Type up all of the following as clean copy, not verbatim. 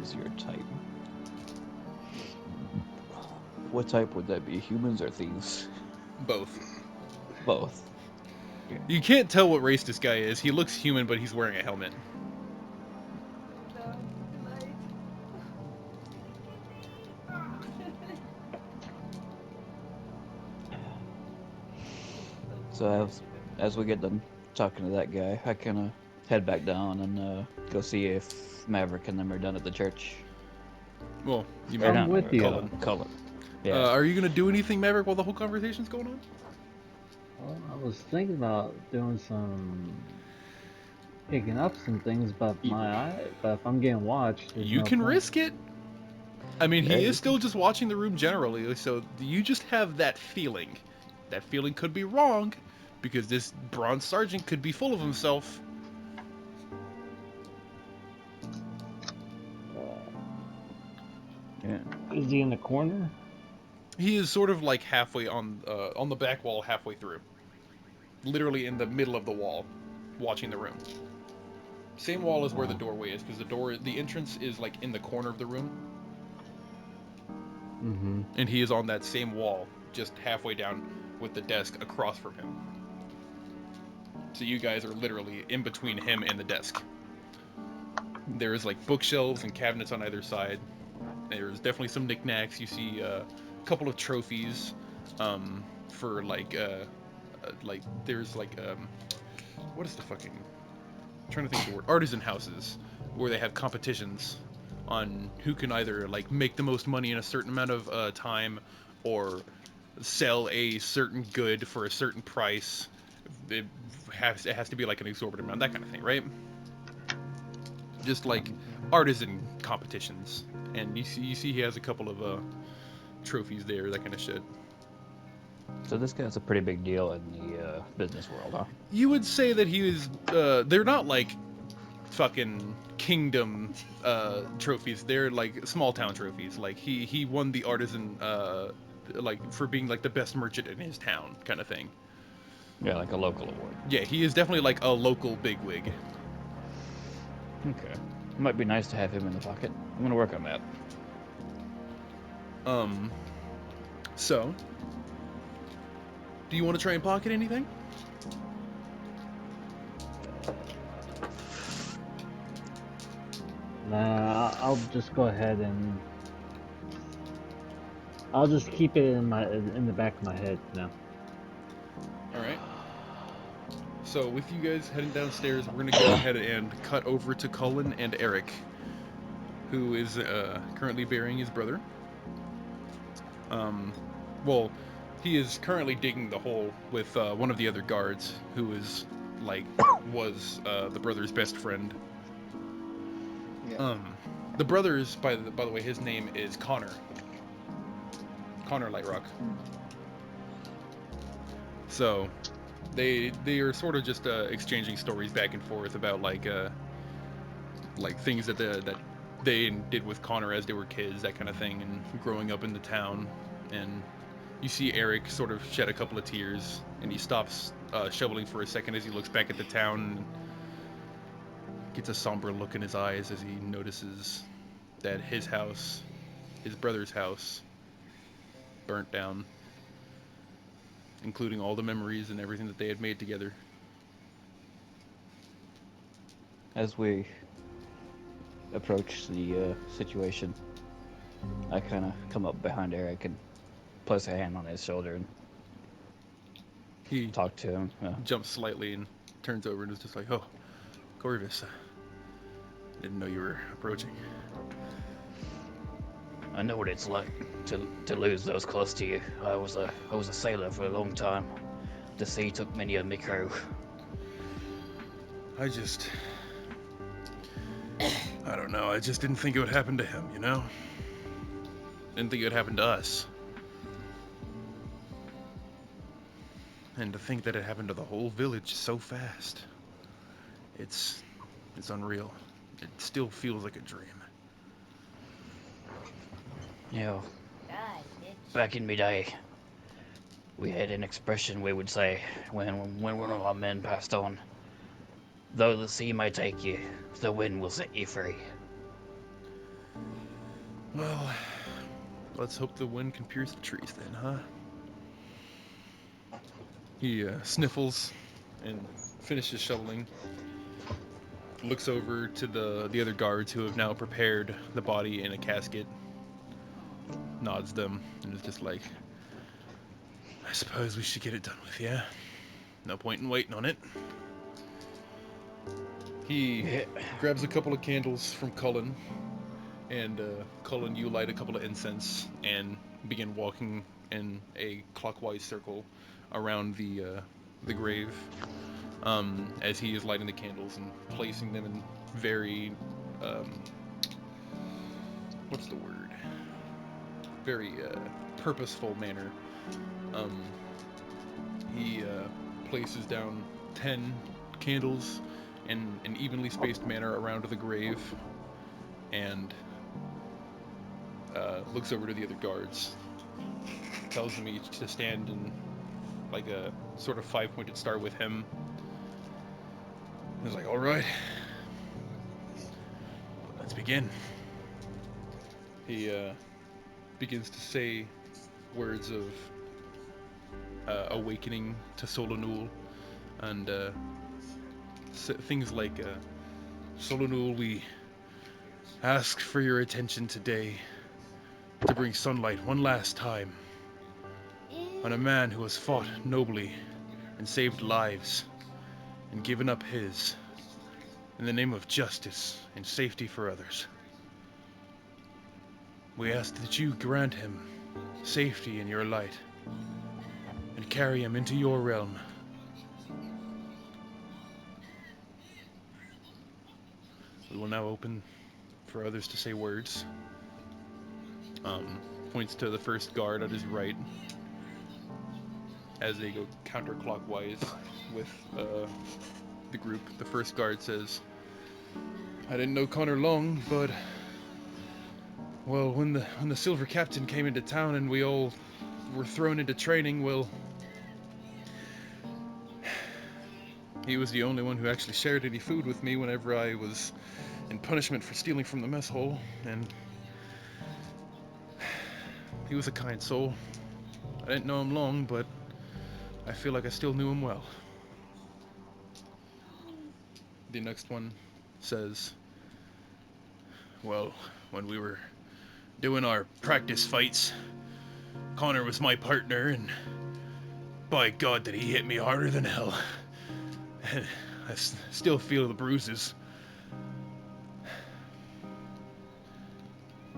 is your type? What type would that be? Humans or thieves? Both. Both. Yeah. You can't tell what race this guy is. He looks human, but he's wearing a helmet. No, too late. So as we get done talking to that guy, I kind of head back down and go see if Maverick and them are done at the church. Well, you Or met I'm not with Maverick, you. Cullen. Cullen. Yeah. Are you gonna do anything, Maverick, while the whole conversation's going on? Well, I was thinking about doing picking up some things, but if I'm getting watched, there's You no can point. risk it. I mean, Yeah, he you is still can. just watching the room generally, so you just have that feeling. That feeling could be wrong, because this bronze sergeant could be full of himself. Yeah. Is he in the corner? He is sort of like halfway on the back wall, halfway through, literally in the middle of the wall, watching the room. Same wall as where the doorway is, because the entrance is like in the corner of the room, Mm-hmm. and he is on that same wall, just halfway down, with the desk across from him. So you guys are literally in between him and the desk. There's like bookshelves and cabinets on either side. There's definitely some knickknacks. You see a couple of trophies for like there's like what is the fucking I'm trying to think of the word, artisan houses where they have competitions on who can either like make the most money in a certain amount of time or sell a certain good for a certain price. It has to be like an exorbitant amount, that kind of thing, right? Just like artisan competitions, and you see he has a couple of trophies there, that kind of shit. So this guy's a pretty big deal in the business world, huh? You would say that he is. They're not like fucking kingdom trophies. They're like small town trophies. Like he won the artisan like for being like the best merchant in his town, kind of thing. Yeah, like a local award. Yeah, he is definitely like a local bigwig. Okay. Might be nice to have him in the pocket. I'm gonna work on that. Um. So, do you want to try and pocket anything? Nah, I'll just go ahead and I'll just keep it in the back of my head now. All right. So with you guys heading downstairs, we're gonna go ahead and cut over to Cullen and Eric, who is currently burying his brother. Um, well, he is currently digging the hole with one of the other guards, who is like was the brother's best friend. Yeah. The brother's by the way, his name is Connor. Connor Lightrock. So they are sort of just exchanging stories back and forth about like things that they did with Connor as they were kids, that kind of thing, and growing up in the town. And you see Eric sort of shed a couple of tears, and he stops shoveling for a second as he looks back at the town and gets a somber look in his eyes as he notices that his house, his brother's house, burnt down, including all the memories and everything that they had made together. As we approach the situation, I kind of come up behind Eric and place a hand on his shoulder and He talk to him. jumps slightly and turns over and is just like, "Oh, Corvus, didn't know you were approaching." I know what it's like to lose those close to you. I was a sailor for a long time. The sea took many of me crew. I don't know. I just didn't think it would happen to him, you know? Didn't think it would happen to us. And to think that it happened to the whole village so fast. It's unreal. It still feels like a dream. You know, back in me day, we had an expression we would say when one of our men passed on. Though the sea may take you, the wind will set you free. Well, let's hope the wind can pierce the trees then, huh? He sniffles and finishes shoveling. Looks over to the other guards who have now prepared the body in a casket. Nods them and is just like, I suppose we should get it done with, yeah? No point in waiting on it. He Yeah. grabs a couple of candles from Cullen, and Cullen, you light a couple of incense and begin walking in a clockwise circle around the grave, as he is lighting the candles and placing them in very um, what's the word? Very purposeful manner. Um, he places down 10 candles in an evenly spaced manner around the grave, and looks over to the other guards, tells them each to stand in like a sort of five-pointed star with him. He's like, all right, let's begin. He begins to say words of awakening to Solonul, and things like, Solonul, we ask for your attention today to bring sunlight one last time on a man who has fought nobly and saved lives and given up his in the name of justice and safety for others. We ask that you grant him safety in your light and carry him into your realm. We will now open for others to say words. Points to the first guard at his right as they go counterclockwise with the group. The first guard says, I didn't know Connor long, but well, when the Silver Captain came into town and we all were thrown into training, well, he was the only one who actually shared any food with me whenever I was in punishment for stealing from the mess hall, and he was a kind soul. I didn't know him long, but I feel like I still knew him well. The next one says, well, when we were doing our practice fights, Connor was my partner, and by God did he hit me harder than hell. And I still feel the bruises.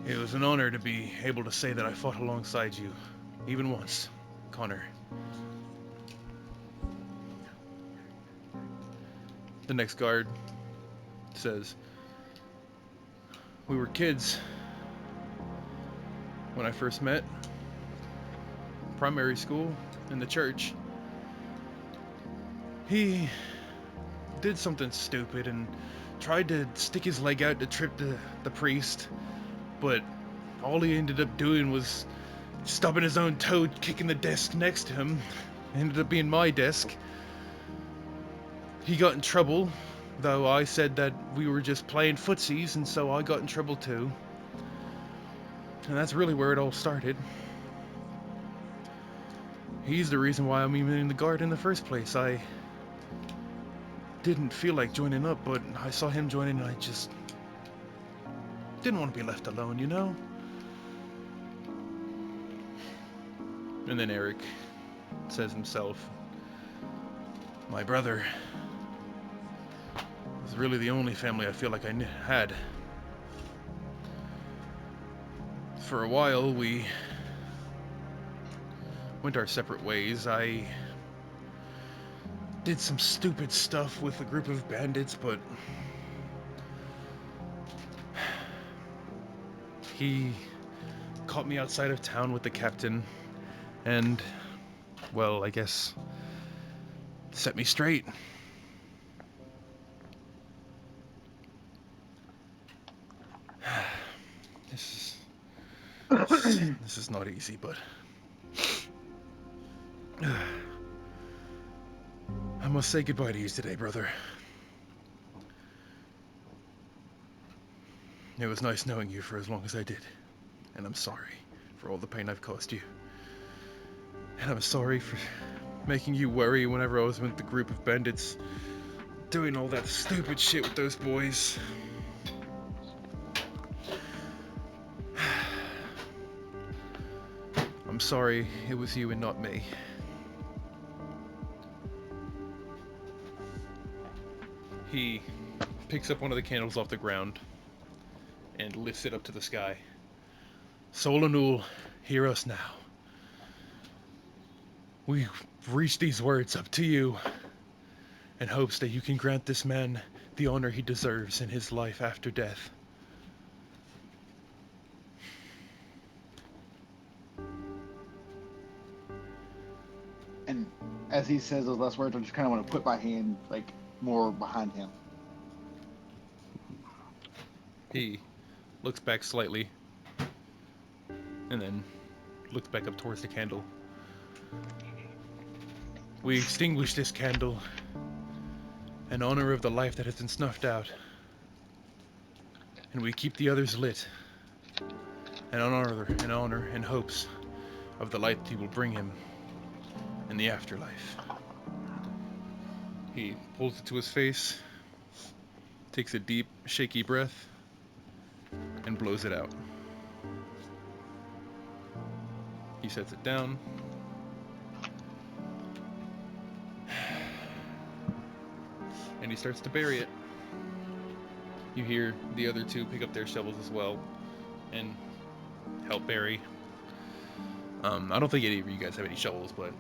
It was an honor to be able to say that I fought alongside you, even once, Connor. The next guard says, we were kids when I first met. Primary school, in the church. He did something stupid and tried to stick his leg out to trip the priest, but all he ended up doing was stubbing his own toe, kicking the desk next to him. It ended up being my desk. He got in trouble, though I said that we were just playing footsies, and so I got in trouble too. And that's really where it all started. He's the reason why I'm even in the guard in the first place. I didn't feel like joining up, but I saw him joining and I just didn't want to be left alone, you know? And then Eric says himself, my brother was really the only family I feel like I had. For a while, we went our separate ways. I did some stupid stuff with a group of bandits, but he caught me outside of town with the captain and, well, I guess set me straight. This is not easy, but I must say goodbye to you today, brother. It was nice knowing you for as long as I did. And I'm sorry for all the pain I've caused you. And I'm sorry for making you worry whenever I was with the group of bandits doing all that stupid shit with those boys. I'm sorry it was you and not me. He picks up one of the candles off the ground and lifts it up to the sky. Solanul, hear us now. We reach these words up to you in hopes that you can grant this man the honor he deserves in his life after death. And as he says those last words, I just kind of want to put my hand like more behind him. He looks back slightly and then looks back up towards the candle. We extinguish this candle in honor of the life that has been snuffed out, and we keep the others lit in honor and hopes of the light he will bring him in the afterlife. He pulls it to his face, takes a deep, shaky breath, and blows it out. He sets it down. And he starts to bury it. You hear the other two pick up their shovels as well and help bury. I don't think any of you guys have any shovels, but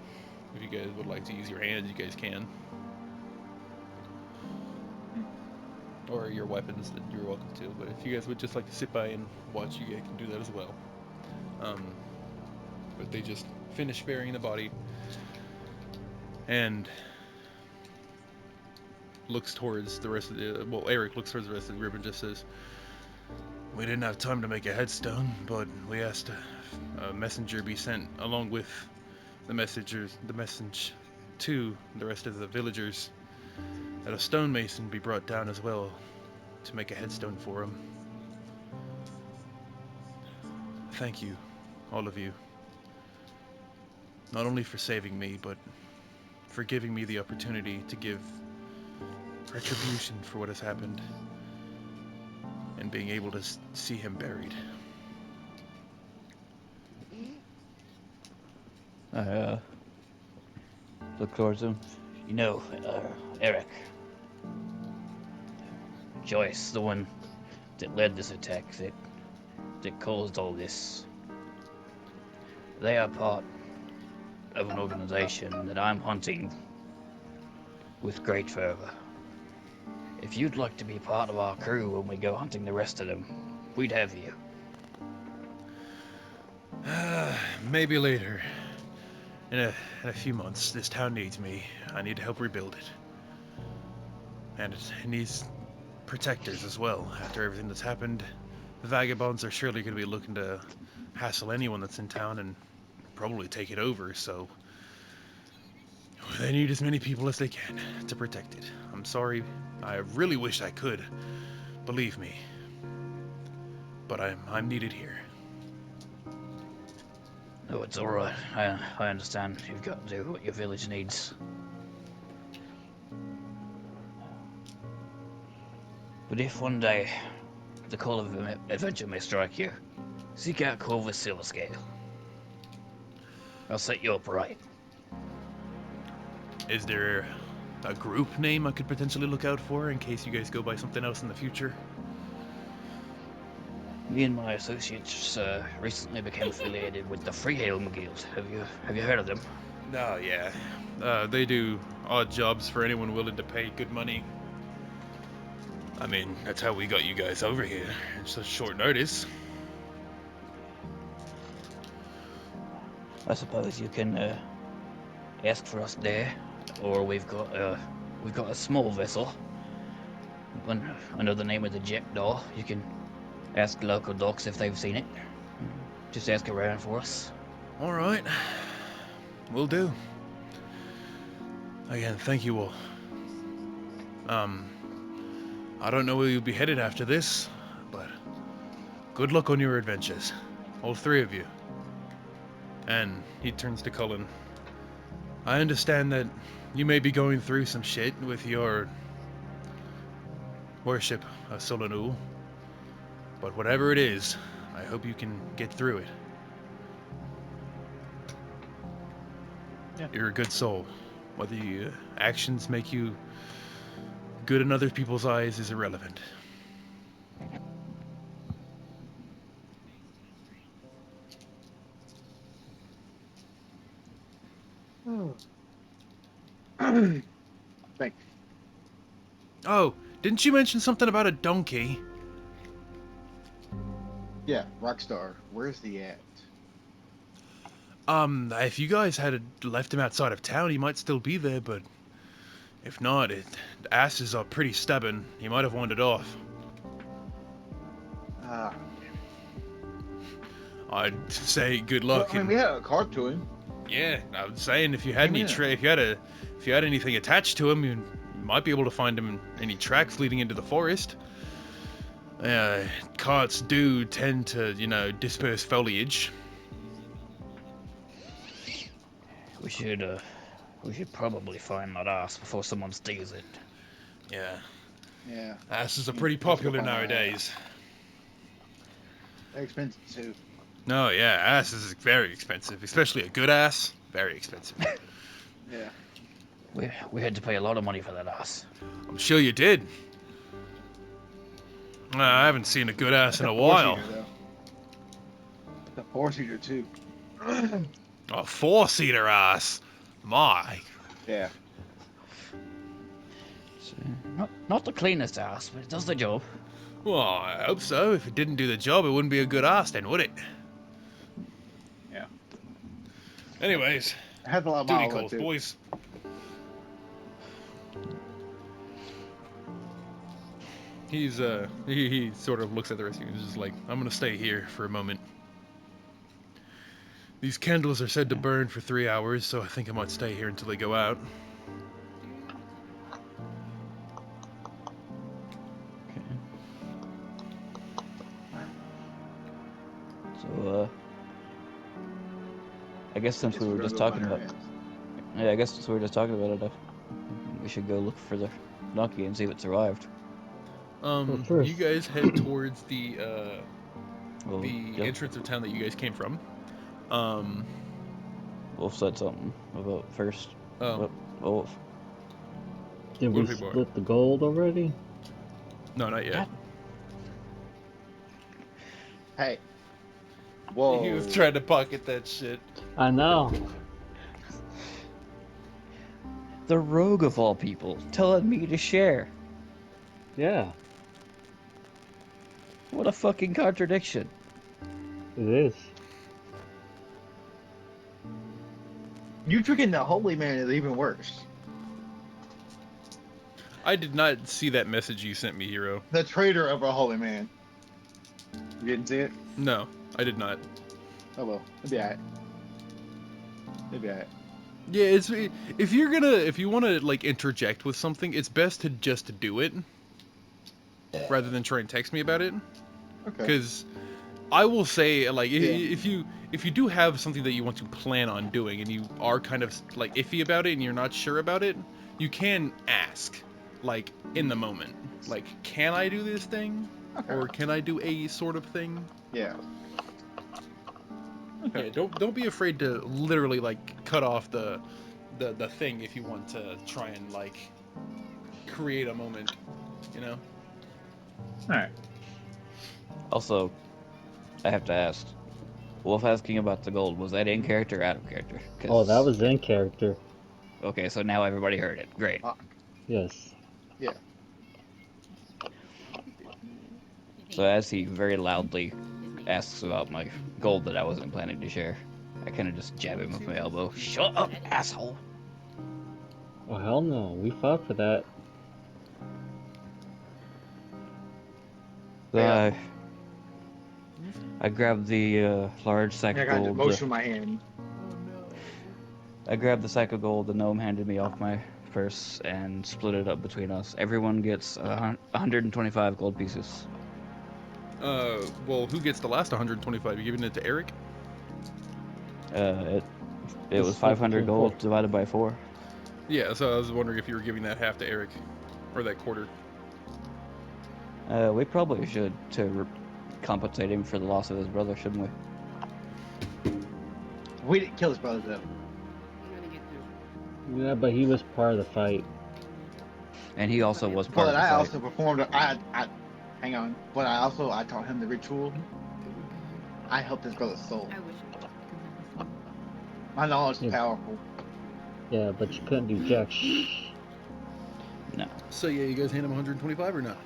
if you guys would like to use your hands, you guys can. Or your weapons, that you're welcome to. But if you guys would just like to sit by and watch, you guys can do that as well. But they just finish burying the body and looks towards the rest of the... Well, Eric looks towards the rest of the group and just says, "We didn't have time to make a headstone, but we asked a messenger be sent along with the message to the rest of the villagers that a stonemason be brought down as well to make a headstone for him. Thank you, all of you. Not only for saving me, but for giving me the opportunity to give retribution for what has happened and being able to see him buried." I look towards him. You know, Eric. Joyce, the one that led this attack, that caused all this. They are part of an organization that I'm hunting with great fervor. If you'd like to be part of our crew when we go hunting the rest of them, we'd have you. Maybe later. In a few months, this town needs me. I need to help rebuild it. And it needs protectors as well. After everything that's happened, the vagabonds are surely going to be looking to hassle anyone that's in town and probably take it over, so they need as many people as they can to protect it. I'm sorry. I really wish I could. Believe me. But I'm needed here. No, it's alright. I understand. You've got to do what your village needs. But if one day the call of adventure may strike you, seek out Corvus Silverscale. I'll set you up right. Is there a group name I could potentially look out for in case you guys go by something else in the future? Me and my associates recently became affiliated with the Freehelm Guild. Have you heard of them? Oh, yeah. They do odd jobs for anyone willing to pay good money. I mean, that's how we got you guys over here. It's such short notice. I suppose you can ask for us there, or we've got a small vessel under the name of the Jackdaw. You can ask local docks if they've seen it. Just ask around for us. All right. Will do. Again, thank you all. I don't know where you'll be headed after this, but good luck on your adventures. All three of you. And he turns to Cullen. I understand that you may be going through some shit with your worship of Solanul, but whatever it is, I hope you can get through it. Yeah. You're a good soul. Whether your actions make you good in other people's eyes is irrelevant. Thanks. Oh, didn't you mention something about a donkey? Yeah, Rockstar. Where's he at? If you guys had left him outside of town, he might still be there, but if not, the asses are pretty stubborn. He might have wandered off. Ah, I'd say good well, luck. I mean, we had a card to him. Yeah, I was saying if you had any Yeah. if you had anything attached to him, you might be able to find him in any tracks leading into the forest. Carts do tend to, disperse foliage. We should probably find that ass before someone steals it. Yeah, Yeah. asses are Yeah, pretty let's go popular find that nowadays. They're expensive too. No, yeah, ass is very expensive, especially a good ass. Very expensive. Yeah. We had to pay a lot of money for that ass. I'm sure you did. I haven't seen a good ass in a while. The four-seater too. A four-seater ass. My. Yeah. So, not the cleanest ass, but it does the job. Well, I hope so. If it didn't do the job, it wouldn't be a good ass then, would it? Yeah. Anyways, It has a lot of duty miles on it calls, too. boys. He sort of looks at the rest of you and is just like, I'm gonna stay here for a moment. These candles are said to burn for 3 hours, so I think I might stay here until they go out. So, I guess since we were just talking about, yeah, I guess since we were just talking about it, we should go look for the donkey and see if it survived. first. You guys head towards the Well, yep. entrance of town that you guys came from. Wolf said something about first. Oh, Wolf. Did we What people are- split the gold already? no, not yet. Hey. Whoa. He was trying to pocket that shit. I know. The rogue of all people, telling me to share. Yeah, What a fucking contradiction. it is. You tricking the holy man is even worse. I did not see that message you sent me, Hero. The traitor of a holy man. You didn't see it? No, I did not. Oh well. It'll be alright. It'll be alright. Yeah, if you want to like interject with something, it's best to just do it rather than try and text me about it. Okay. Because I will say, like, Yeah. if you do have something that you want to plan on doing and you are kind of like iffy about it and you're not sure about it, you can ask, like, in the moment, like, can I do this thing, Okay. or can I do a sort of thing? Yeah. Yeah, don't be afraid to literally like cut off the thing if you want to try and like create a moment, you know. Alright. Also, I have to ask. Wolf asking about the gold, was that in character or out of character? 'Cause- Oh, that was in character. Okay, so now everybody heard it. Great. Yes. Yeah. So as he very loudly asks about my gold that I wasn't planning to share, I kind of just jab him with my elbow. Shut up, asshole! Oh, hell no. We fought for that. So Yeah. I grabbed the large sack I of got the gold. motion in my hand. I grabbed the sack of gold the gnome handed me off my purse and split it up between us. Everyone gets 125 gold pieces. Well, who gets the last 125? You giving it to Eric? It It's was split 500 between gold 4. divided by 4. Yeah, so I was wondering if you were giving that half to Eric, or that quarter. We probably should compensate him for the loss of his brother, shouldn't we? We didn't kill his brother though. I'm gonna get through. Yeah, but he was part of the fight. And he also was part of But the I fight. also performed. Hang on. But I taught him the ritual. I helped his brother's soul. I wish I could remember. My knowledge is Yeah. powerful. Yeah, but you couldn't do jack No. So yeah, you guys hand him 125 or not?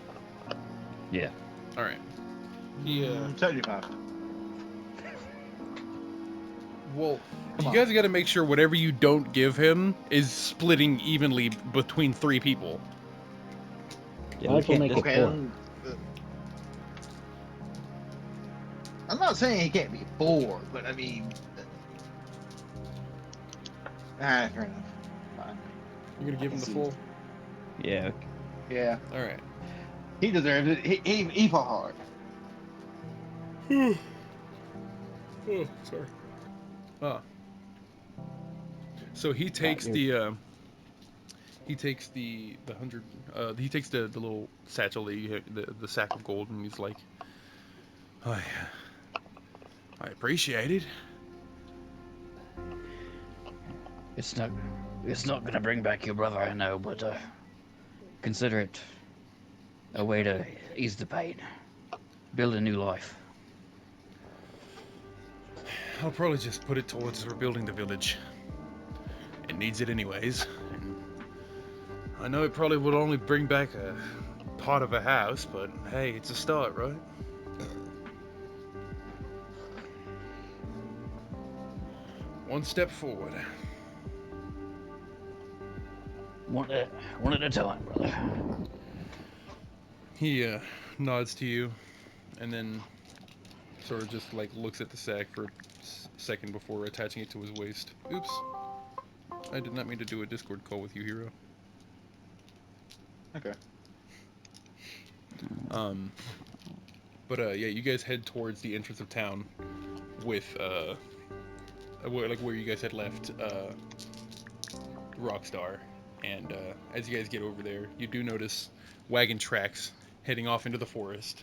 Yeah. All right. Yeah. 75. Well, Come you on. guys got to make sure whatever you don't give him is splitting evenly between 3 people. Yeah, Might we as well can't make just... it Okay. 4. I'm not saying he can't be 4, but I mean. Fair enough. Fine. You're gonna give him the full. Yeah. Yeah. All right. He deserves it. He fought hard. Oh, sorry. Ah. So he takes you're- he takes the 100 he takes the little satchel that you the sack of gold, and he's like, I appreciate it. It's not gonna bring back your brother, I know, but consider it a way to ease the pain, build a new life. I'll probably just put it towards rebuilding the village. It needs it anyways. And I know it probably would only bring back a part of a house, but hey, it's a start, right? One step forward. One at a time, brother. He nods to you, and then sort of just like looks at the sack for a second before attaching it to his waist. Oops. I did not mean to do a Discord call with you, hero. Okay. But yeah, you guys head towards the entrance of town with where you guys had left Rockstar, and as you guys get over there, you do notice wagon tracks heading off into the forest.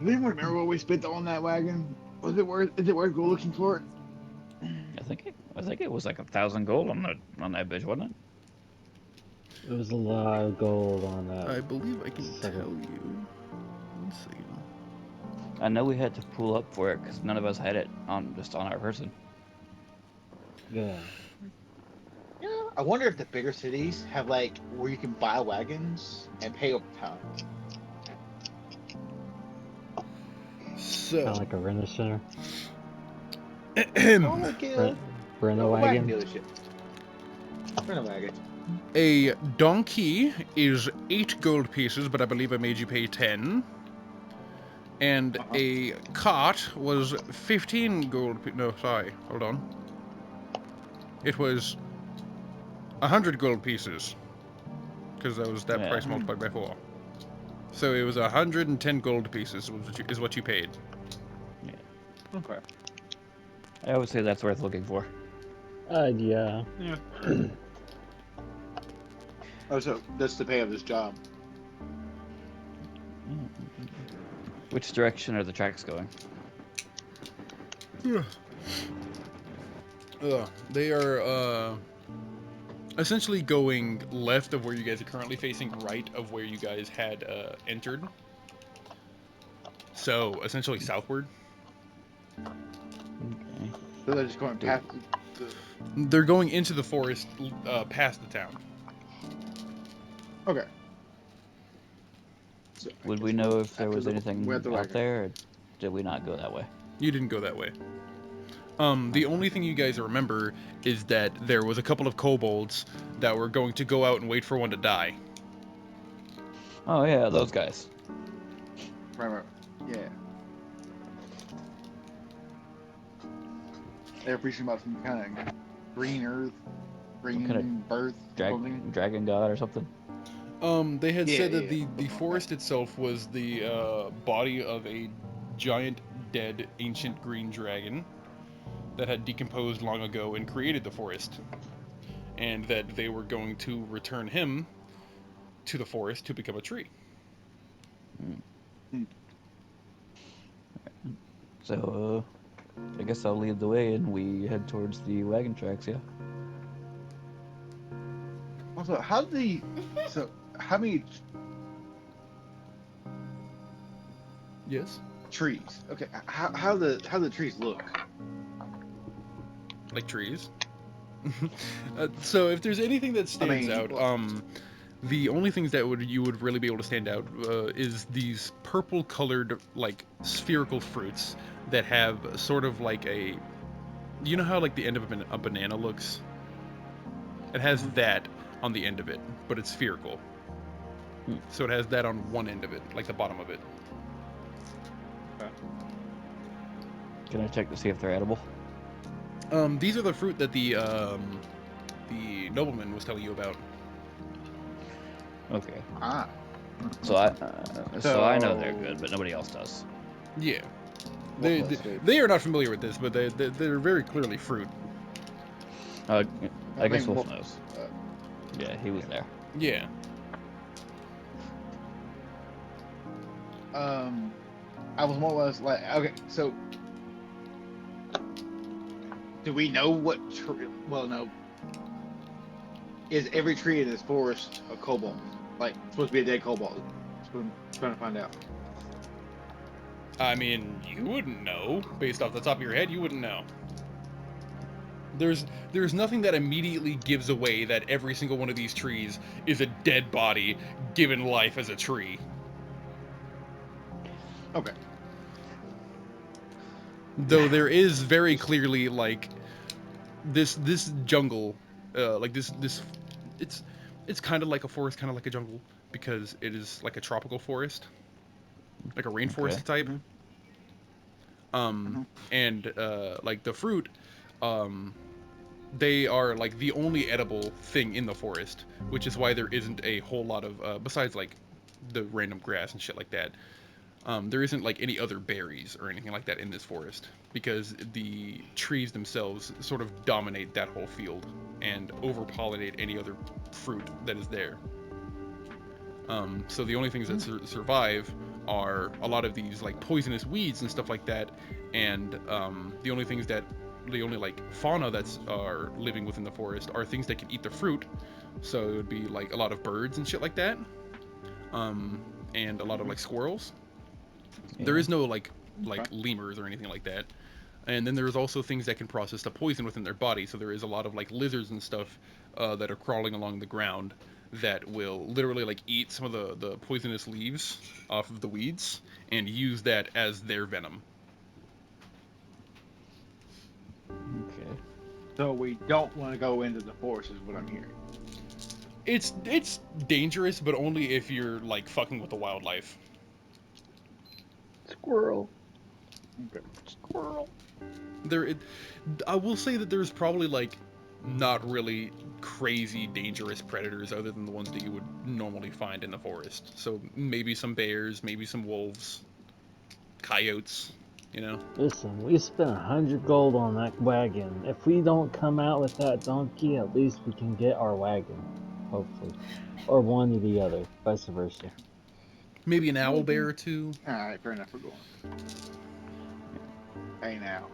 Do you remember what we spent on that wagon? Was it worth? Is it worth go looking for it? I think it was like 1,000 gold on that bitch, wasn't it? It was a lot of gold on that. I believe I can Second. tell you. One second. I know we had to pull up for it because none of us had it on our person. Yeah. Yeah. I wonder if the bigger cities have like where you can buy wagons and pay over time. Kind of So, like a renter center. Oh, like Rent a wagon wagon. dealership. Rent a wagon. a donkey is 8 gold pieces, but I believe I made you pay 10. And a cart was 15 gold. No, sorry, hold on. It was 100 gold pieces, because that was that Yeah. price multiplied by 4. So it was 110 gold pieces is what you paid. Okay. I always say that's worth looking for. Yeah. Yeah. Oh, so that's the pay of this job. Which direction are the tracks going? They are essentially going left of where you guys are currently facing, right of where you guys had entered. So essentially southward. Okay. So they're just going past They're going into the forest past the town. Okay. So I Would guess we know if there after was we're anything at the out wagon. there, or did we not go that way? You didn't go that way. The only thing you guys remember is that there was a couple of kobolds that were going to go out and wait for one to die. Oh yeah, those guys. Right. Yeah. They're preaching about some kind of green earth, green kind of birth, something. Dragon god or something? They had Yeah, said that yeah, the something like forest itself was the body of a giant, dead, ancient green dragon that had decomposed long ago and created the forest, and that they were going to return him to the forest to become a tree. Hmm. So, I guess I'll lead the way and we head towards the wagon tracks, yeah? Also, so how many Yes, trees? Okay, how the trees look? like trees. So if there's anything that I stands mean, out, well, the only things that you would really be able to stand out is these purple colored like spherical fruits that have sort of like a, you know how like the end of a banana looks? It has Mhm. that on the end of it, but it's spherical. Hmm. So it has that on one end of it, like the bottom of it. Can I check to see if they're edible? These are the fruit that the nobleman was telling you about. Okay. ah, So I know they're good, but nobody else does. Yeah, what they, plus they two? they are not familiar with this, but they're very clearly fruit. Uh, I I guess mean, Wolf what? knows. Yeah, he was there. Yeah. I was more or less like, okay, so do we know what tree? Well, no. Is every tree in this forest a cobalt? Like, supposed to be a dead cobalt? That's what I'm trying to find out. I mean, you wouldn't know based off the top of your head. You wouldn't know. There's nothing that immediately gives away that every single one of these trees is a dead body given life as a tree. Okay. Though there is very Just clearly like this jungle, like this it's it's kind of like a forest, kind of like a jungle because it is like a tropical forest, like a Okay. rainforest type. Mhm. Um, Mhm. and like the fruit, um, they are like the only edible thing in the forest, which is why there isn't a whole lot of besides like the random grass and shit like that. There isn't like any other berries or anything like that in this forest because the trees themselves sort of dominate that whole field and overpollinate any other fruit that is there. So the only things that survive are a lot of these like poisonous weeds and stuff like that, and the only like fauna that's are living within the forest are things that can eat the fruit. So it would be like a lot of birds and shit like that, um, and a lot of like squirrels. There Yeah. is no like Okay. lemurs or anything like that. And then there's also things that can process the poison within their body. So there is a lot of like lizards and stuff that are crawling along the ground that will literally like eat some of the poisonous leaves off of the weeds and use that as their venom. Okay. So we don't want to go into the forest, is what I'm hearing. It's dangerous, but only if you're like fucking with the wildlife. Squirrel. Okay. Squirrel. There, I will say that there's probably like not really crazy dangerous predators other than the ones that you would normally find in the forest. So maybe some bears, maybe some wolves, coyotes, you know. Listen, we spent 100 gold on that wagon. If we don't come out with that donkey, at least we can get our wagon. Hopefully. Or one or the other, vice versa. Maybe an owl bear Okay. or two. All right, fair enough. We're going. Hey now.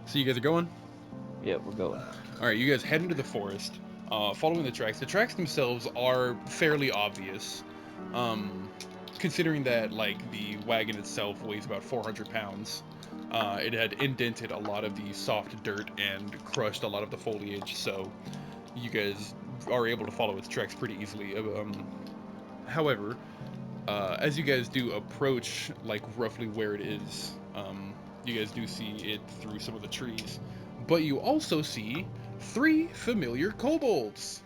So you guys are going. Yeah, we're going. All right, you guys head into the forest, following the tracks. The tracks themselves are fairly obvious, um, considering that like the wagon itself weighs about 400 pounds. It had indented a lot of the soft dirt and crushed a lot of the foliage, so you guys are able to follow its tracks pretty easily. However, as you guys do approach like roughly where it is, you guys do see it through some of the trees, but you also see three familiar kobolds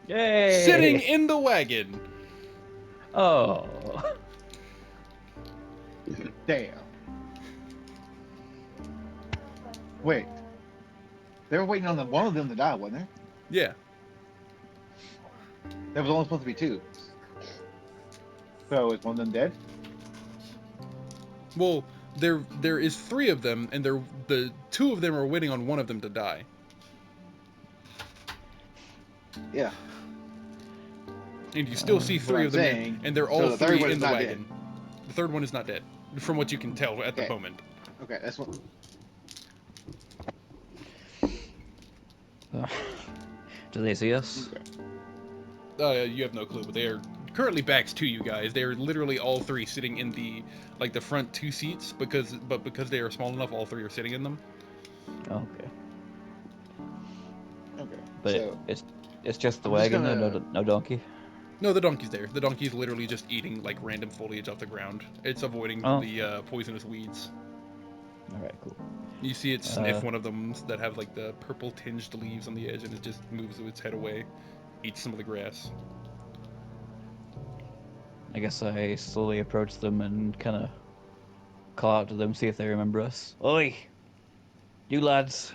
sitting Yay! in the wagon. Oh. Damn. Wait. They were waiting on one of them to die, wasn't there? Yeah. There was only supposed to be 2. So is one of them dead? Well, there is 3 of them, and the 2 of them are waiting on one of them to die. Yeah. And you still see what 3 I'm of them, saying, and they're so all the third 3 one in is the not wagon. The third one is not dead, from what you can tell at the Okay. moment. Okay, that's what. Do they see us? You have no clue, but they are currently backs to you guys. They are literally all 3 sitting in the front 2 seats because they are small enough, all 3 are sitting in them. Okay. Okay. But So it's just the I'm just wagon, though, gonna- no donkey. No, the donkey's there. The donkey's literally just eating like random foliage off the ground. It's avoiding Oh. the poisonous weeds. All right, cool. You see it sniff Uh. one of them that have like the purple tinged leaves on the edge, and it just moves its head away, eats some of the grass. I guess I slowly approach them and kind of call out to them, see if they remember us. Oi, you lads.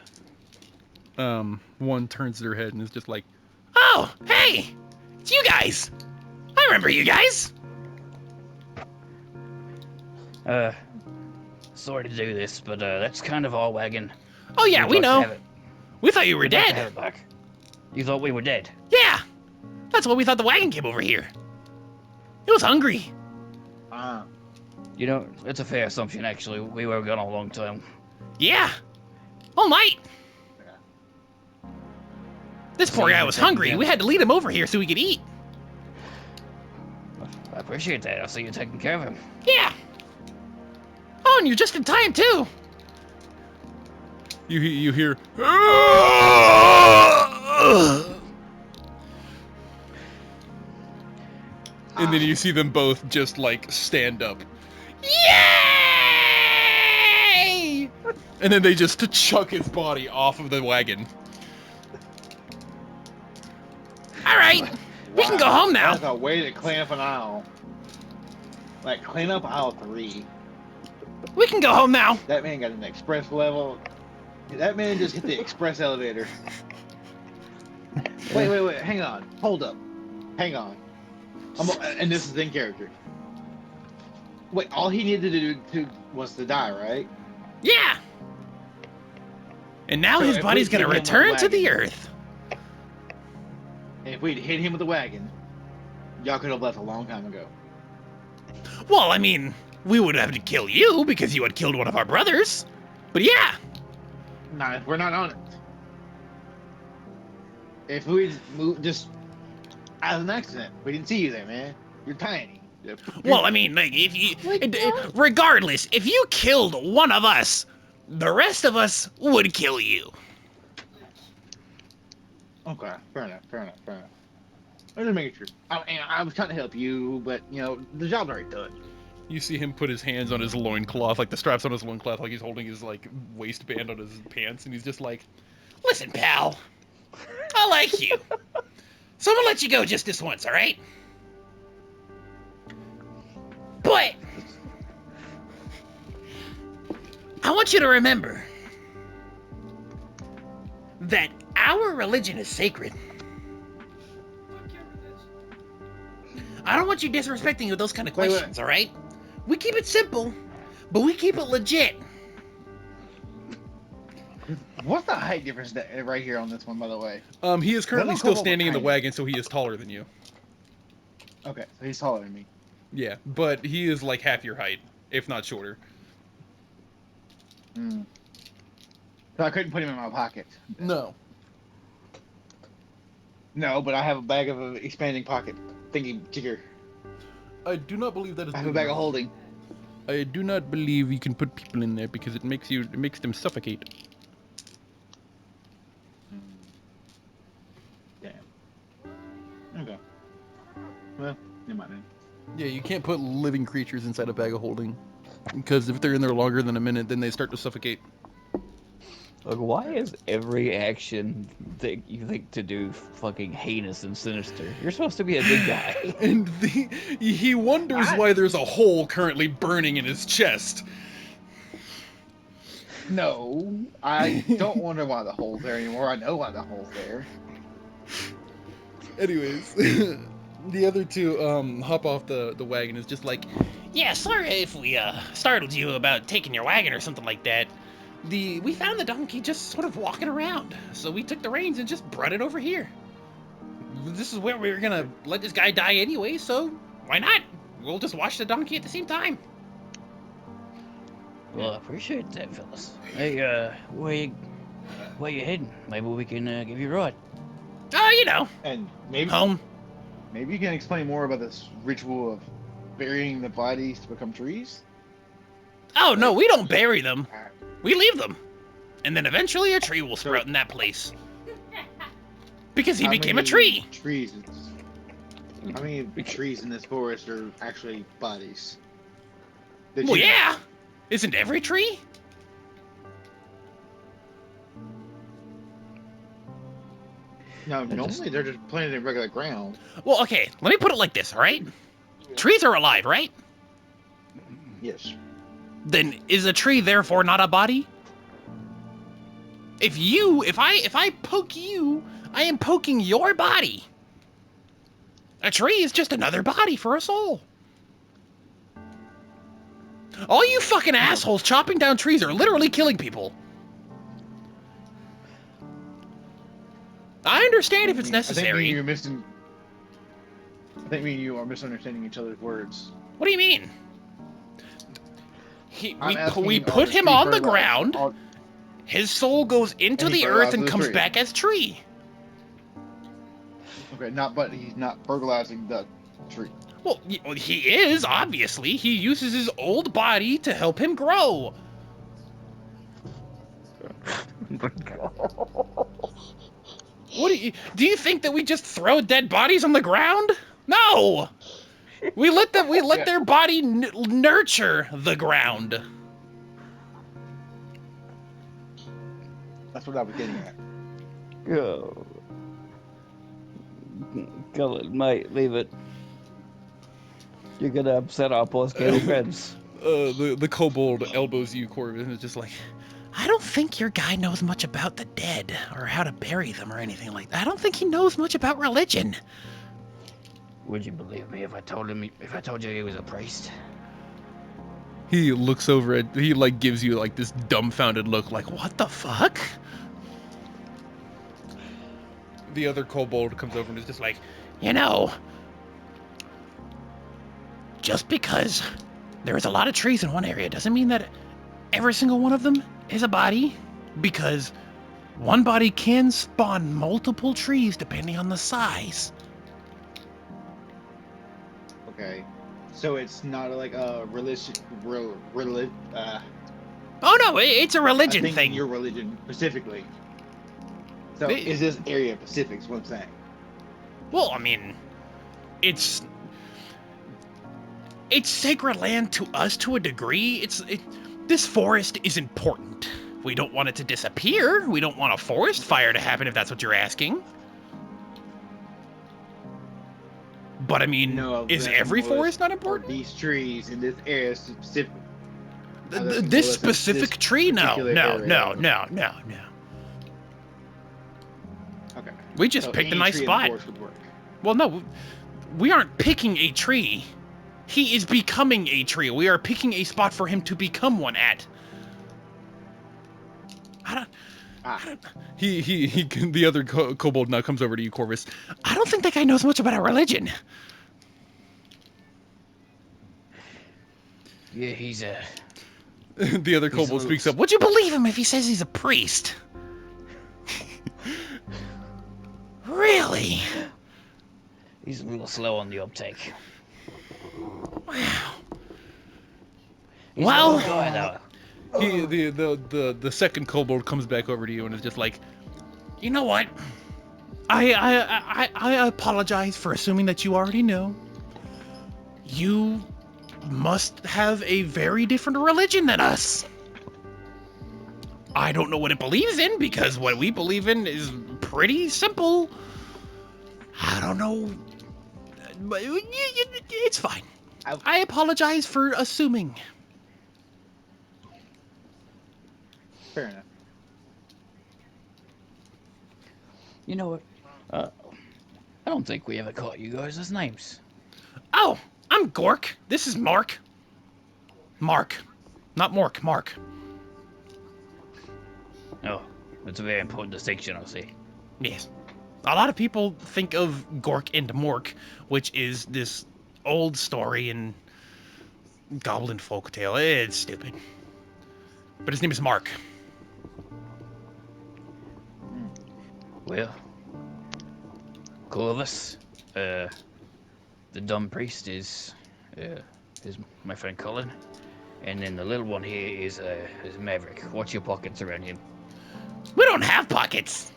One turns their head and is just like, Oh, hey! It's you guys! I remember you guys! Sorry to do this, but that's kind of our wagon. Oh yeah, We'd we like to know. have it. We thought you were We'd like to have dead. it back. You thought we were dead? Yeah! That's why we thought the wagon came over here. It was hungry. You know, it's a fair assumption, actually. We were gone a long time. Yeah. All night. This poor guy was hungry. We had to lead him over here so he could eat. I appreciate that. I see you taking care of him. Yeah. Oh, and you're just in time, too. you hear, and then you see them both just like stand up, Yay! and then they just chuck his body off of the wagon. All right. We can go home now. That's a way to clean up an aisle. Like clean up aisle 3. We can go home now. That man got an express level. That man just hit the express elevator. Wait. Hang on. Hold up. Hang on. And this is in character. Wait, all he needed to do was to die, right? Yeah. And now So his if body's we gonna hit him with return the to the wagon- earth. And if we'd hit him with the wagon, y'all could have left a long time ago. Well, I mean, we would have to kill you because you had killed one of our brothers. But yeah. Nah, we're not on it. If we moved just as an accident, we didn't see you there, man. You're tiny. Well, I mean, like, if you, regardless, if you killed one of us, the rest of us would kill you. Okay, fair enough. I'm just making sure. I was trying to help you, but you know the job's already done. You see him put his hands on his loincloth, like the straps on his loincloth, like he's holding his like waistband on his pants, and he's just like, Listen, pal, I like you. So I'm gonna let you go just this once, all right? But I want you to remember that our religion is sacred. I don't want you disrespecting with those kind of Wait. questions, all right? We keep it simple, but we keep it legit. What's the height difference right here on this one, by the way? he is currently Well, still no, standing in the tiny. wagon, so he is taller than you. Okay, so he's taller than me. Yeah, but he is like half your height, if not shorter. So I couldn't put him in my pocket. No. No, but I have a bag of expanding pocket thingy jigger. I do not believe that is. I have a bag of holding. I do not believe you can put people in there because it makes them suffocate. Damn. Okay. Well, never mind then. Yeah, you can't put living creatures inside a bag of holding because if they're in there longer than a minute, then they start to suffocate. Like, why is every action that you think to do fucking heinous and sinister? You're supposed to be a good guy. And he wonders why there's a hole currently burning in his chest. No, I don't wonder why the hole's there anymore. I know why the hole's there. Anyways, the other two hop off the wagon. Is just like, Yeah, sorry if we startled you about taking your wagon or something like that. We found the donkey just sort of walking around, so we took the reins and just brought it over here. This is where we were gonna let this guy die anyway, so why not? We'll just watch the donkey at the same time. Well, I appreciate that, fellas. Hey, where you heading? Maybe we can give you a ride. Oh, you know, And maybe home. maybe you can explain more about this ritual of burying the bodies to become trees. Oh no, we don't bury them. Uh, We leave them, and then eventually a tree will sprout in that place. Because he how became a many tree. Trees. How many trees in this forest are actually bodies? Did Well, you- yeah. Isn't every tree? No, They're normally they're just planted in regular ground. Well, okay, let me put it like this, all right? Trees are alive, right? Yes. Then is a tree therefore not a body? If I poke you, I am poking your body. A tree is just another body for a soul. All you fucking assholes chopping down trees are literally killing people. I understand if it's I think me and necessary. you are missing. I think me and you are misunderstanding each other's words. What do you mean? I'm asking, We are put the him tree on the fertilized? ground. Are- His soul goes into And he the earth fertilizes and the comes tree. back as tree. Okay, but he's not fertilizing the tree. Well, he is, obviously. He uses his old body to help him grow. What do you think that we just throw dead bodies on the ground? No. We let Yeah. their body nurture the ground. That's what I was getting at. Go. Kill it, mate. Leave it. You're gonna upset our poor scaly friends. the kobold elbows you, Corbin, and is just like, I don't think your guy knows much about the dead or how to bury them or anything like that. I don't think he knows much about religion. Would you believe me if I told you he was a priest? he looks over at, he like gives you like this dumbfounded look, like, What the fuck? the other kobold comes over and is just like, You know, just because there's a lot of trees in one area doesn't mean that every single one of them is a body, because one body can spawn multiple trees depending on the size. Okay, so it's not like a religion. Oh no, it's a religion I think thing. your religion specifically. So They- is this area Pacific? Is what I'm saying. Well, I mean, it's sacred land to us to a degree. This forest is important. We don't want it to disappear. We don't want a forest fire to happen, if that's what you're asking. But I mean, No, is that every was forest not for important? these trees in this area specific. This specific tree? No, particular no, area. no, no, no, no. Okay. We just So picked a any nice tree in the spot. forest would work. Well, no, we aren't picking a tree. He is becoming a tree. We are picking a spot for him to become one at. the other kobold now comes over to you, Corvus. I don't think that guy knows much about our religion. Yeah, he's a. The other He's kobold a speaks little- up. Would you believe him if he says he's a priest? Really? He's a little slow on the uptake. Wow. He's Well- a good guy, though. The second kobold comes back over to you and is just like, You know what? I apologize for assuming that you already know. You must have a very different religion than us. I don't know what it believes in, because what we believe in is pretty simple. I don't know. But it's fine. I apologize for assuming. Fair enough. You know what? I don't think we ever caught you guys' names. Oh, I'm Gork. This is Mark. Mark. Not Mork, Mark. Oh, that's a very important distinction, I see. Yes. A lot of people think of Gork and Mork, which is this old story in goblin folktale. It's stupid. But his name is Mark. Well, Clovis, the dumb priest is my friend Colin, and then the little one here is Maverick. Watch your pockets around him. We don't have pockets.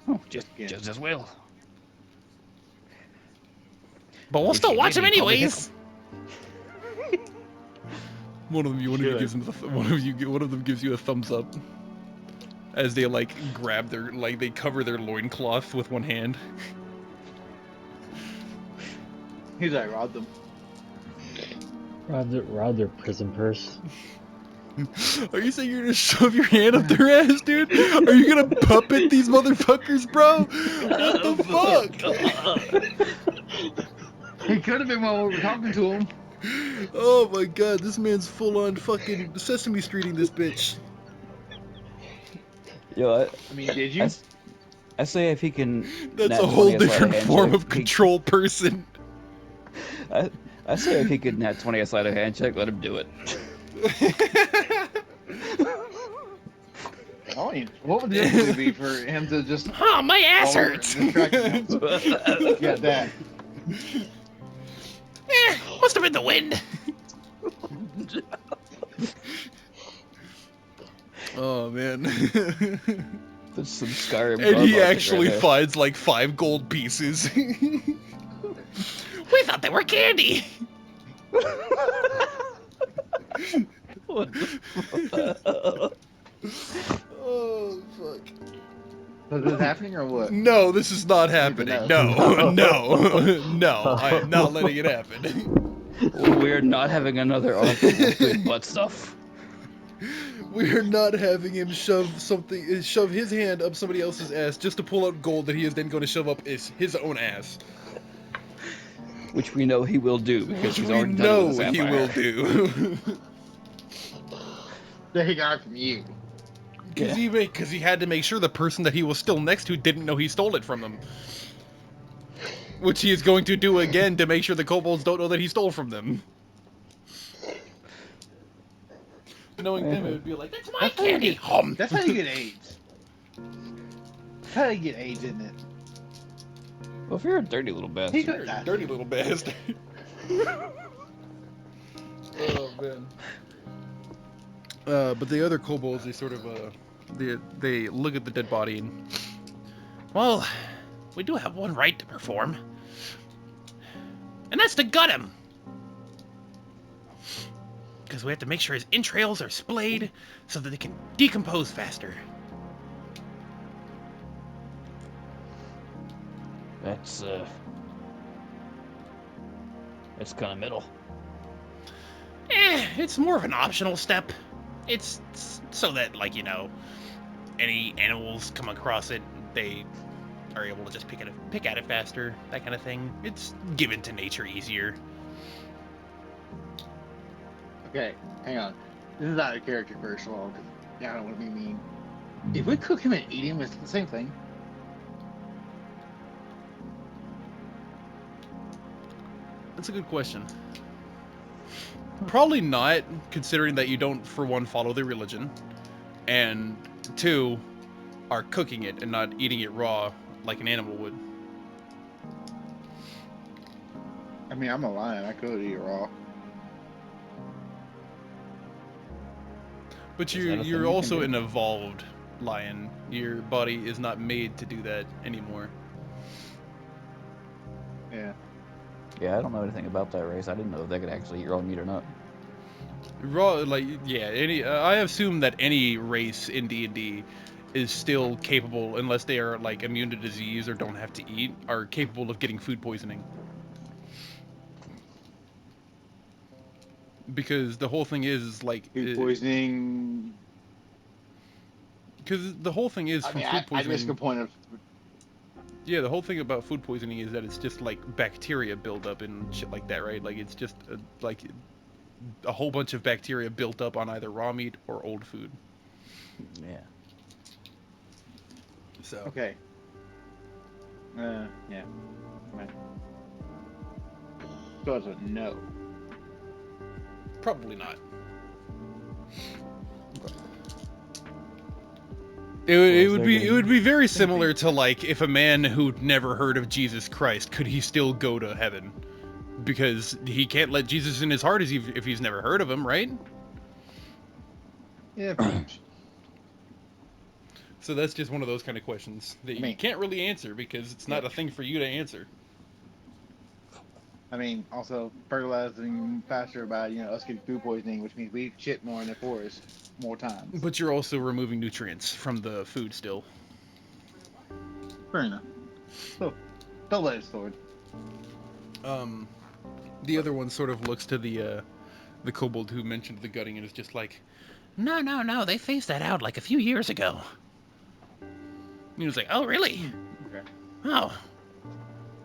Oh, just as well. But we'll If still you watch did, him you'd probably anyways. One of you gives him one of them gives you a thumbs up. As they like grab their they cover their loincloth with one hand. He's like, robbed them. Rob their prison purse. Are you saying you're gonna shove your hand up their ass, dude? Are you gonna puppet these motherfuckers, bro? What the fuck? He could have been while we were talking to him. Oh my god, this man's full on fucking Sesame Streeting this bitch. Yo, I mean, did you? I say if he can. That's nat a whole 20 a sleight different hand form check, of control person. I say if he could nat 20 a sleight of hand check, let him do it. What would the difference be for him to just? Oh, my ass hurts. Yeah, that. Must have been the wind. Oh man. There's some Skyrim. And he garb actually right there. finds like 5 gold pieces. We thought they were candy. What the Oh fuck. Is this happening or what? No, this is not happening. No, no, I am not letting it happen. We're not having another article of good butt stuff. We are not having him shove his hand up somebody else's ass just to pull out gold that he is then going to shove up his own ass. Which we know he will do because Which he's we already done know it with a he sapphire. will do. That he got it from you. Because he had to make sure the person that he was still next to didn't know he stole it from them. Which he is going to do again to make sure the kobolds don't know that he stole from them. Knowing them, it would be like, that's my That's how you candy. get. That's how you get AIDS. That's how you get AIDS, isn't it? Well, if you're a dirty little He bastard. could die. Dirty little bastard. Oh man. But the other kobolds, they sort of they look at the dead body and Well, we do have one right to perform. And that's to gut him. Because we have to make sure his entrails are splayed so that they can decompose faster. That's kind of middle. It's more of an optional step. It's so that, like, you know, any animals come across it, they are able to just pick at it faster, that kind of thing. It's given to nature easier. Okay, hang on. This is out of character first of all, because I don't want to be mean. If we cook him and eat him, it's the same thing. that's a good question. Probably not, considering that you don't, for one, follow the religion, and 2, are cooking it and not eating it raw like an animal would. I mean, I'm a lion. I could eat it raw. But Is that a thing you you're can also do? an evolved lion. Your body is not made to do that anymore. Yeah. Yeah, I don't know anything about that race. I didn't know if they could actually eat raw meat or not. Raw, like, yeah, any. I assume that any race in D&D is still capable, unless they are like immune to disease or don't have to eat, are capable of getting food poisoning. Because the whole thing is like, Food poisoning. because the whole thing is I from mean, food I'd risk poisoning. a point of. Yeah, the whole thing about food poisoning is that it's just like bacteria buildup and shit like that, right? Like it's just like a whole bunch of bacteria built up on either raw meat or old food. Yeah. So Okay. Yeah. Right. So it's a no. probably not. It Was would there be gonna be- very similar to like if a man who'd never heard of Jesus Christ, could he still go to heaven? Because he can't let Jesus in his heart if he's never heard of him, right? Yeah, pretty much. So that's just one of those kind of questions that you mean- can't really answer because it's not Yeah. a thing for you to answer. I mean, also fertilizing faster by us getting food poisoning, which means we shit more in the forest more times. But you're also removing nutrients from the food still. Fair enough. So, double-edged sword. The other one sort of looks to the kobold who mentioned the gutting and is just like, No, they phased that out like a few years ago. he was like, Oh, really? Okay. Oh.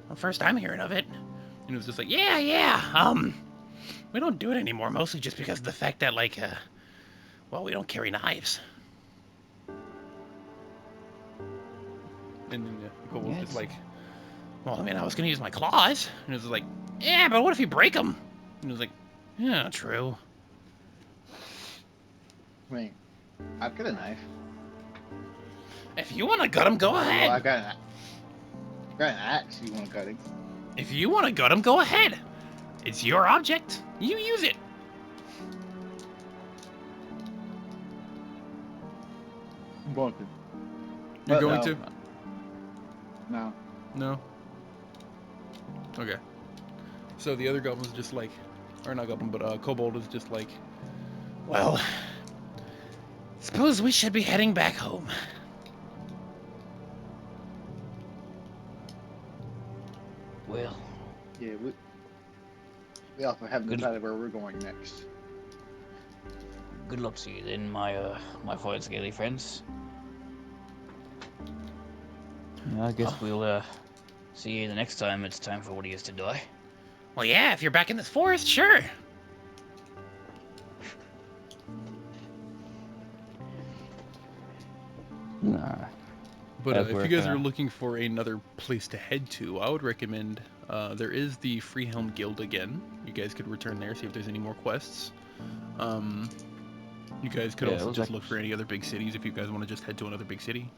Well, first I'm hearing of it. and it was just like, Yeah. We don't do it anymore, mostly just because of the fact that, like, well, we don't carry knives. and then the kobold's just like, Well, I mean, I was gonna use my claws. and it was like, Yeah, but what if you break them? and it was like, Yeah, true. I mean, I've got a knife. If you want to gut them, go Well, ahead. I've got an axe. You want to cut it? If you want to gut them, go ahead. It's your object. You use it. I'm going to. you're But going no. to? No. No. Okay. So the other goblin's just like, or not goblin, but kobold is just like, Well, suppose we should be heading back home. Well, Yeah, we also haven't Good. decided where we're going next. good luck to you then, my fine scaly friends. I guess we'll see you the next time it's time for one of you to die. Well, yeah, if you're back in this forest, sure. Nah. but As if we're you guys are kinda- looking for another place to head to, I would recommend there is the Freehelm Guild again. You guys could return there, see if there's any more quests. You guys could Yeah, also it was just like- look for any other big cities if you guys want to just head to another big city.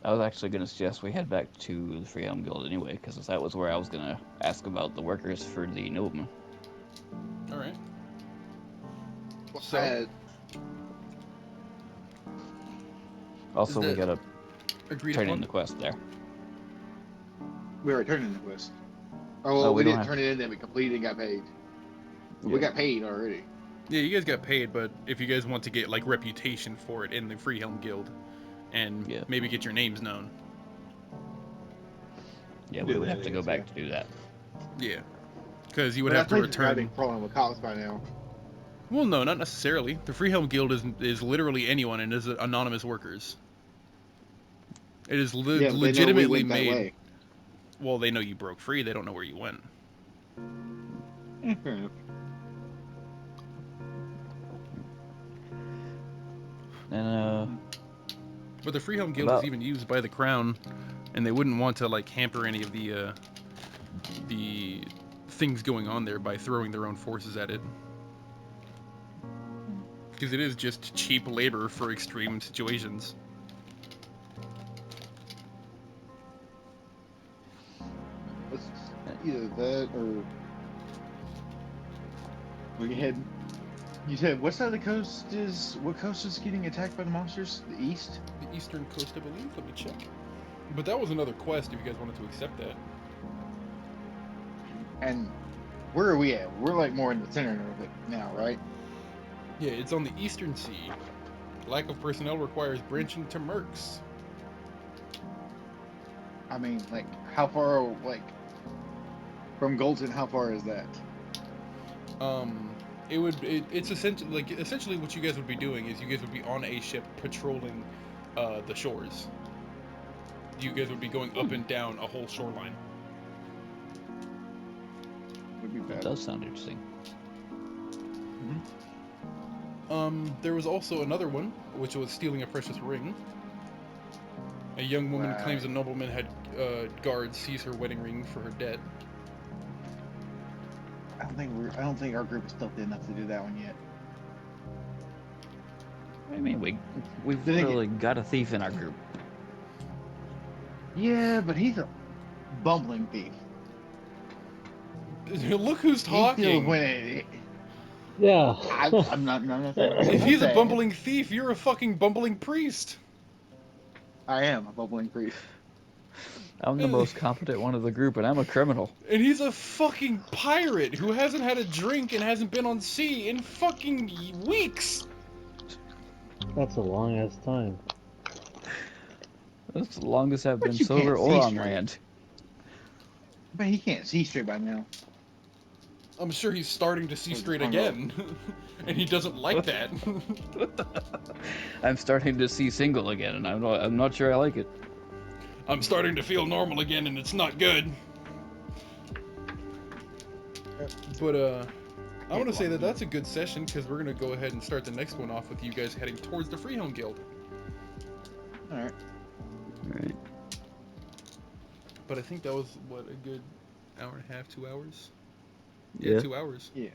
I was actually going to suggest we head back to the Freehelm Guild anyway, because that was where I was going to ask about the workers for the nobleman. All right. Well, So- Also, we the- got to Agreed turn upon. in the quest there. we were turning the quest. Oh, well, Oh, we we don't didn't have- turn it in, then we completed and got paid. Yeah. We got paid already. Yeah, you guys got paid, but if you guys want to get like reputation for it in the Freehelm Guild, and Yeah. maybe get your names known, Yeah, we Yeah, would that have to go is, back yeah. to do that. yeah, because you would But have to that place is gotta be return. crawling with cops by now. Well, no, not necessarily. The Freehelm Guild is literally anyone and is anonymous workers. It is Yeah, but they know we legitimately went that made. way. Well, they know you broke free. They don't know where you went. Fair enough. And, But the Freehelm Guild About- is even used by the Crown, and they wouldn't want to like hamper any of the things going on there by throwing their own forces at it. Because it is just cheap labor for extreme situations. Let's either that or we can head. You said what side of the coast is? What coast is getting attacked by the monsters? The east. The eastern coast, I believe. Let me check. But that was another quest if you guys wanted to accept that. And where are we at? We're like more in the center of it now, right? Yeah, it's on the eastern sea. Lack of personnel requires branching to Mercs. I mean, like how far? Like from Golden, how far is that? It's essentially what you guys would be doing is you guys would be on a ship patrolling the shores. you guys would be going up and down a whole shoreline. Would be That bad. does sound interesting. There was also another one, which was stealing a precious ring. A young woman Right. claims a nobleman had guards seize her wedding ring for her debt. I don't think our group is stealthy enough to do that one yet. I mean, we've Then again- literally got a thief in our group. Yeah, but he's a bumbling thief. Look who's He steals talking. when Yeah. I'm not saying. If he's a saying. bumbling thief, you're a fucking bumbling priest. I am a bumbling priest. I'm the most competent one of the group, and I'm a criminal. And he's a fucking pirate who hasn't had a drink and hasn't been on sea in fucking weeks. That's a long ass time. That's the longest I've But been you sober can't or see on straight. land. But he can't see straight by now. I'm sure he's starting to see Or straight hungover. again. And he doesn't like that. I'm starting to see single again, and I'm not sure I like it. I'm starting to feel normal again and it's not good. But I want to say that that's a good session because we're going to go ahead and start the next one off with you guys heading towards the Freeholm Guild. Alright. Right. But I think that was, what, a good hour and a half, 2 hours? Yeah. 2 hours. Yeah.